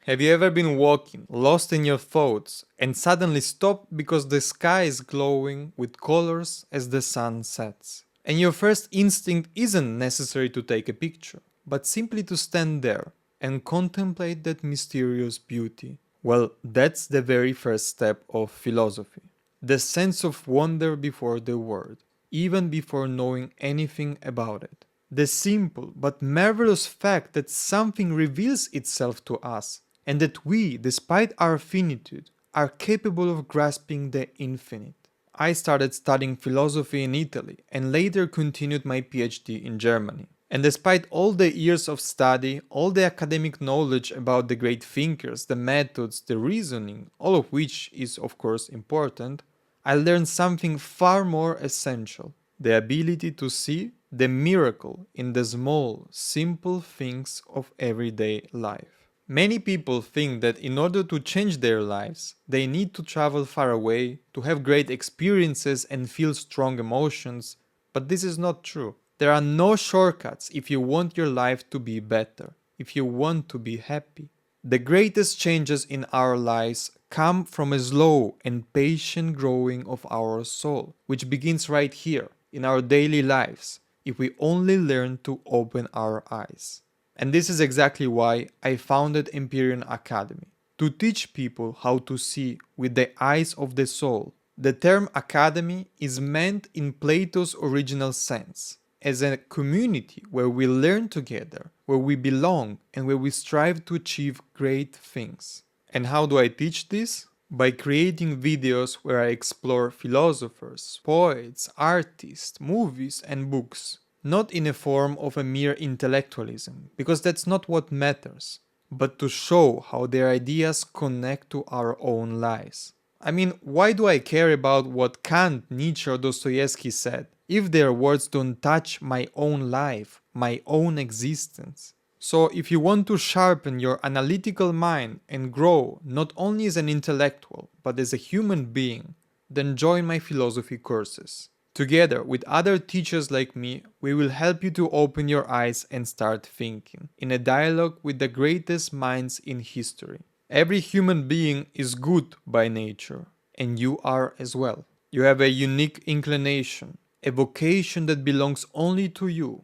Have you ever been walking, lost in your thoughts, and suddenly stopped because the sky is glowing with colors as the sun sets? And your first instinct isn't necessary to take a picture, but simply to stand there and contemplate that mysterious beauty. Well, that's the very first step of philosophy. The sense of wonder before the world, even before knowing anything about it. The simple but marvelous fact that something reveals itself to us, and that we, despite our finitude, are capable of grasping the infinite. I started studying philosophy in Italy and later continued my PhD in Germany. And despite all the years of study, all the academic knowledge about the great thinkers, the methods, the reasoning, all of which is of course important, I learned something far more essential: the ability to see the miracle in the small, simple things of everyday life. Many people think that in order to change their lives, they need to travel far away, to have great experiences and feel strong emotions, but this is not true. There are no shortcuts if you want your life to be better, if you want to be happy. The greatest changes in our lives come from a slow and patient growing of our soul, which begins right here, in our daily lives, if we only learn to open our eyes. And this is exactly why I founded Empyreon Academy, to teach people how to see with the eyes of the soul. The term academy is meant in Plato's original sense, as a community where we learn together, where we belong, and where we strive to achieve great things. And how do I teach this? By creating videos where I explore philosophers, poets, artists, movies, and books. Not in a form of a mere intellectualism, because that's not what matters, but to show how their ideas connect to our own lives. I mean, why do I care about what Kant, Nietzsche, or Dostoevsky said, if their words don't touch my own life, my own existence? So if you want to sharpen your analytical mind and grow not only as an intellectual, but as a human being, then join my philosophy courses. Together with other teachers like me, we will help you to open your eyes and start thinking, in a dialogue with the greatest minds in history. Every human being is good by nature, and you are as well. You have a unique inclination, a vocation that belongs only to you.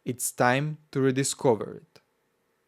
It's time to rediscover it.